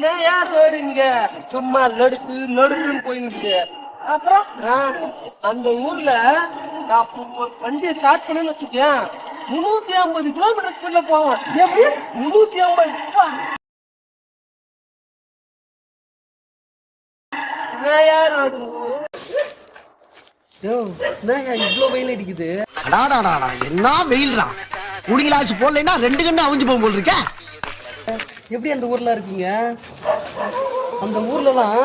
யார் ரோடு இங்க சும்மா லடுக்கு லடுக்குன்னு போயிடுச்சு. அப்புறம் அந்த ஊர்ல வண்டியை ஸ்டார்ட் பண்ணு வச்சுக்கேன், 350 கிலோமீட்டர் ஸ்பீட்ல போவோம். எப்படி 350? இவ்வளவு வெயில் அடிக்குது. என்ன வெயில் தான் குடிங்களாச்சு போடலைன்னா 2 கண்ணு அவிஞ்சு போகும் போல் இருக்க. எப்படி அந்த ஊர்ல இருக்கீங்க? அந்த ஊர்லலாம்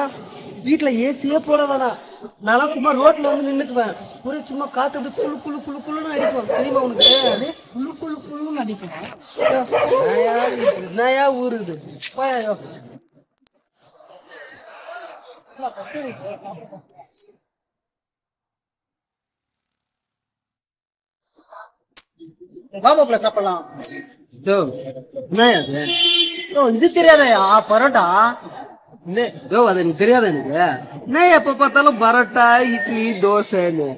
வீட்டுல ஏசியே போட வேணாம். நான் சும்மா ரோட்ல வந்து நின்னுக்குவேன். ஒரு சும்மா காத்து அப்படி குழு குழு குழு குழுன்னு அடிக்கும். தெரியுமா உனக்கு? குழு குழு குழுன்னு அடிக்கும். நயா ஊரு இது. மாமாப்ல சாப்பிடலாம். இது தெரியாதயா பரோட்டா? அது எனக்கு தெரியாத. எனக்கு என்ன எப்ப பார்த்தாலும் பரோட்டா இட்லி தோசைன்னு.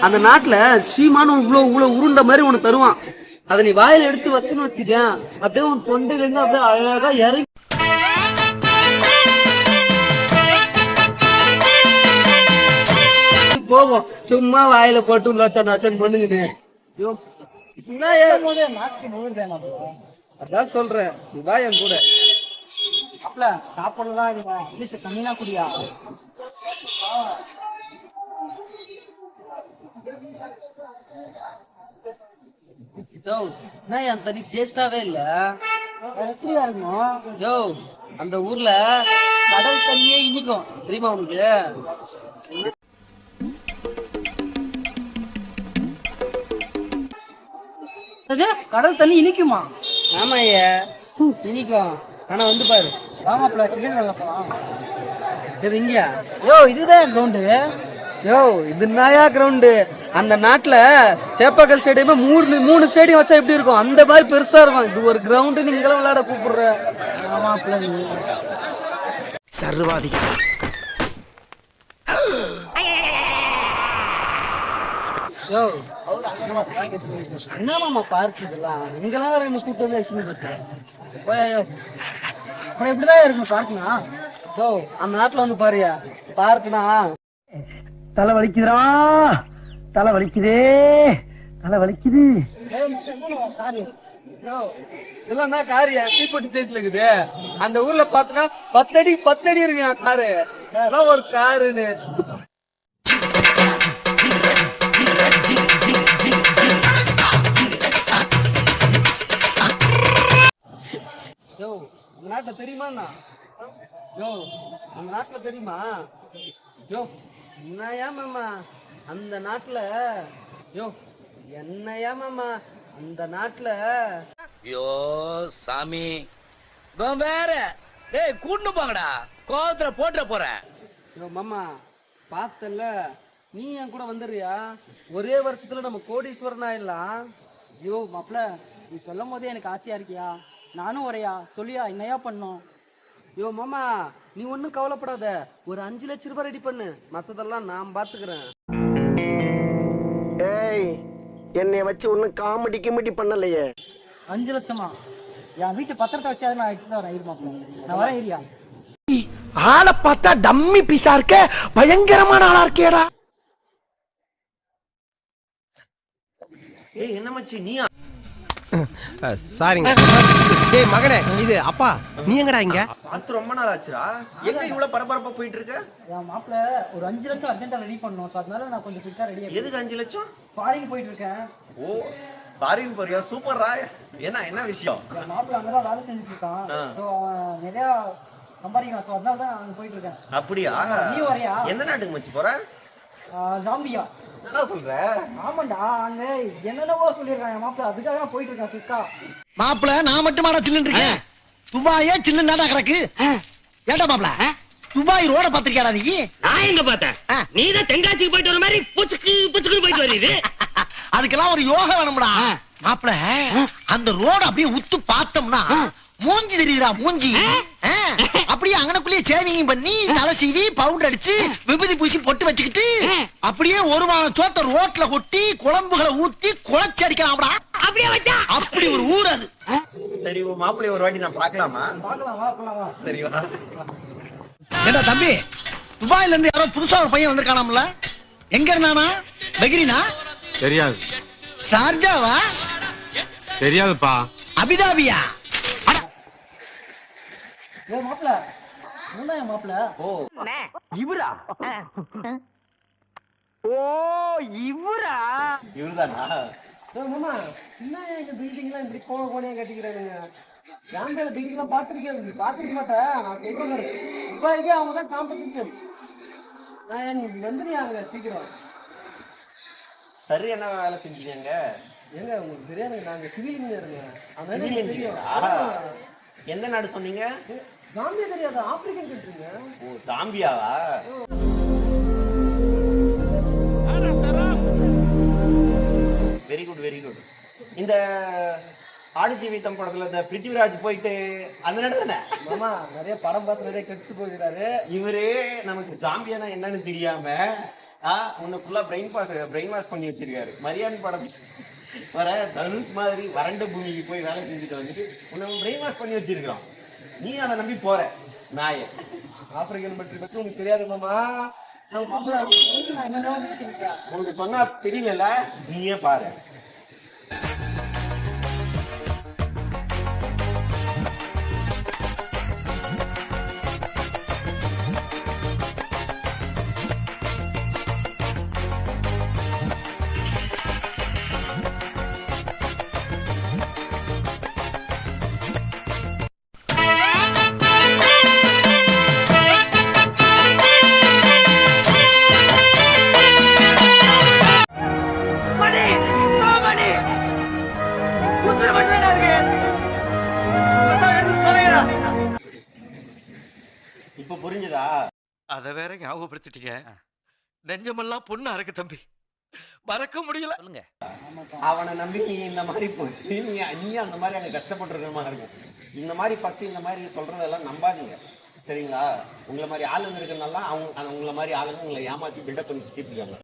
அந்த நாட்டுல சீமானும் இவ்வளவு உருண்ட மாதிரி ஒண்ணு தருவான். அதை நீ வாயில எடுத்து வச்சுன்னு வச்சுக்கேன், அப்படியே உன் தொண்டையில இருந்து அப்படியே அழகா இறங்கி போவோம். சும்மா வாயில போட்டு நச்சன் நச்சன் பண்ணுங்க. அதான் சொல்றேன், வா என் கூட. சாப்பிடலாம் கம்மியா குடியா? என் தனி டேஸ்டாவே இல்ல. அந்த ஊர்ல கடல் தண்ணியே இனிக்கும். தெரியுமா உனக்கு? கடல் தண்ணி இனிக்குமா? ஆமா ஐயா, இனிக்கும். ஆனா வந்து பாரு இங்க. இதுதான் கிரவுண்டு. இது நாயா கிரவுண்டு. அந்த நாட்டுல சேப்பாக்கல் ஸ்டேடியம் 3 ஸ்டேடியம் வச்சா எப்படி இருக்கும்? அந்த மாதிரி பெருசா இருக்கும். இது ஒரு கிரவுண்டு. நீங்களும் விளையாட கூப்பிடுற சர்வாதிக என்னமாமா பார்க் இதெல்லாம்? இங்கெல்லாம் என்ன கூப்பிட்டு வந்து அப்புறம் எப்படிதான் இருக்கும் பார்க்கனா? அந்த நாட்டுல வந்து பாருயா பார்க்கனா. தலை வலிக்குதுரா, தலை வலிக்குதே, தலை வலிக்குது. இதெல்லாம் காரியா சீப்போட்டி தேய்ச்சில இருக்குது. அந்த ஊர்ல பாத்தீங்கன்னா 10 அடி இருக்கு காரு. அதான் ஒரு காருன்னு. அந்த நாட்டுல தெரியுமா? அந்த நாட்டுல தெரியுமா? என்னையா மாமா அந்த நாட்டுல? என்னையா மாமா அந்த நாட்டுல? ஐயோ சாமி வேற கூட்டு போங்கடா, கோவத்துல போட்டுற போறேன். மாமா பார்த்தல, நீ என் கூட வந்துடுறியா? ஒரே வருஷத்துல நம்ம கோடீஸ்வரன் ஆயிடலாம். மாப்ள நீ சொல்லும் போதே எனக்கு ஆசையா இருக்கியா? நானும் வரையா சொல்லியா என்னையா பண்ணும்? மாமா நீ ஒன்னும் கவலைப்படாத. ஒரு 5 லட்சம் ரூபாய் ரெடி பண்ணு, மத்ததெல்லாம் நான் பாத்துக்கிறேன். ஏய், என்னைய வச்சு ஒன்னும் காமெடி கிமெடி பண்ணலையே. 5 லட்சமா? என் வீட்டு பத்திரத்தை வச்சு நான் எடுத்து வரேன். இருமாப்ல நான் வரேன். ஏரியா ஆளை பார்த்தா டம்மி பீஸா இருக்க, பயங்கரமான ஆளா இருக்கேடா. ஏய் என்ன மச்சி நீயா? சாரிங்க. டேய் மகனே, இது அப்பா நீ எங்கடா இங்க? பார்த்து ரொம்ப நாள் ஆச்சுடா. எங்க இவ்வளவு பரபரப்பா போயிட்டு இருக்க? என் மாப்ள ஒரு 5 லட்சம் அர்ஜென்ட்டா ரெடி பண்ணனும். சோ அதனால நான் கொஞ்சம் குயிக்கா ரெடி ஆயிட்டேன். எதுக்கு 5 லட்சம்? ஃபாரின் போயிட்டு இருக்கேன். ஓ ஃபாரின் போறியா? சூப்பர்ரா. என்ன விஷயம்? என் மாப்ள அங்க தான் வேலை செஞ்சுட்டு இருக்கான். சோ நிறைய சம்பாதிக்கலாம். சோ அதனால தான் அங்க போயிட்டு இருக்கேன். அப்படியா? நீ வரையா? எந்த நாட்டுக்கு மச்சி போற? ஜாம்பியா. என்ன சொல்ற? ஆமாண்டா, அங்க என்னென்னவோ சொல்லிருக்காங்க மாப்ள. அதுக்காக தான் போயிட்டு இருக்கேன் குயிக்கா. மாப்ள நான் மட்டுமாடா சில்லுன்னு இருக்கேன். துபாயே சில்லுன்னு தான்டா கிடக்கு. ஏண்டா மாப்ள துபாய் ரோட பாத்திருக்கியாடா நீ? நான் எங்க பார்த்தேன்? நீதான் தென்காசிக்கு போயிட்டு வர மாதிரி புச்சுக்கு புச்சுக்கு போயிட்டு வருது. அதுக்கெல்லாம் ஒரு யோகா வேணும்டா மாப்ள. அந்த ரோட அப்படியே உத்து பார்த்தோம்னா மூஞ்சி தெரியுதுடா மூஞ்சி. அப்படியே அங்கனக்குள்ளேயே சேவிங் பண்ணி தலை சீவி பவுடர் அடிச்சு விபூதி பூசி பொட்டு வச்சுக்கிட்டு அப்படியே ஒரு வாரம் சோத்த ரோட்ல கொட்டி குழம்புகளை ஊத்தி குழச்சி அடிக்கலாம்டா. அப்படியே வச்சா அப்படி ஒரு ஊர் அது. சரி உன் மாப்பிள்ளை ஒரு வாட்டி நான் பார்க்கலாமா? சரி வா. ஏண்டா தம்பி, துபாயில இருந்து யாரோ புதுசா ஒரு பையன் வந்திருக்கானாம்ல? எங்க இருந்தானா? பெகிரினா? தெரியாது சார்ஜாவா? தெரியாதுப்பா. அபிதாபியா? ஏ மாப்பிள என்ன மாப்பிள? ஓ இவரா? ஓ இவரா? இவருதானா? மாமா என்ன எங்க பில்டிங்லாம் இப்படி கோணையா கட்டிக்கிறாங்க? ஜாம்பியில பில்டிங்லாம் பார்த்துருக்க மாட்டேன். நான் சொல்றேன் துபாய்க்கே அவங்க தான் காம்படிஷன். நான் வந்துடுறாங்க சீக்கிரம். சரி என்ன வேலை செஞ்சீங்க? ஏங்க உங்களுக்கு தெரியாதுங்க, நாங்க சிவில் இன்ஜினியருங்க. Civil engineer ஆ? எந்த நாடு சொன்னீங்க? ஜாம்பியா தெரியாது, ஆப்பிரிக்கன் கண்ட்ரிங்க. ஓ சாம்பியாவா? Very good very good. இந்த ஆடு ஜீவிதம் படத்துல இந்த பிருத்திவிராஜ் போயிட்டு அந்த நடந்தன மாமா நிறைய படம் பார்த்து நிறைய கெட்டு போயிருக்காரு. இவரு நமக்கு ஜாம்பியானா என்னன்னு தெரியாம உன்னை ஃபுல்லா பிரெயின் வாஷ் பண்ணி வச்சிருக்காரு. மரியாதை படம் வர தனுஷ் மாதிரி வறண்ட பூமிக்கு போய் வேலை செஞ்சுட்டு வந்துட்டு உன்னை பிரெயின் வாஷ் பண்ணி வச்சிருக்கான். நீ அதை நம்பி போற நாய. ஆப்பிரிக்கன் கண்ட்ரி பத்தி உங்களுக்கு தெரியாது மாமா. உனக்கு சொன்னா தெரியல, நீயே பாரு. இப்ப புரிஞ்சுதா? அத வேற ஞாபகப்படுத்திட்டீங்க. நெஞ்சமெல்லாம் பொண்ணா இருக்கு தம்பி, மறக்க முடியல. அவனை நம்பி நீ இந்த மாதிரி போய் நீ அந்த மாதிரி அங்க கஷ்டப்பட்டு இருக்கிற மாதிரி இருக்கும். இந்த மாதிரி ஃபர்ஸ்ட் இந்த மாதிரி சொல்றதெல்லாம் நம்பாதீங்க, சரிங்களா? உங்களை மாதிரி ஆளுங்க இருக்கிறதுனால அவங்க உங்களை மாதிரி ஆளுங்க உங்களை ஏமாத்தி பில்டப் பண்ணி சுத்திட்டு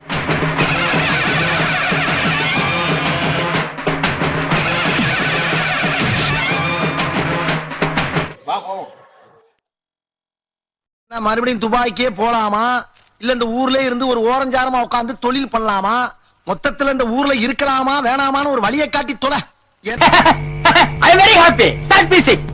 வா போவோம். நான் மறுபடியும் துபாய்க்கே போலாமா, இல்ல இந்த ஊர்ல இருந்து ஒரு ஓரஞ்சாரமா உட்கார்ந்து தொழில் பண்ணலாமா, மொத்தத்துல இந்த ஊர்ல இருக்கலாமா வேணாமான்னு ஒரு வழியை காட்டி தொலை. I am very happy. Start music.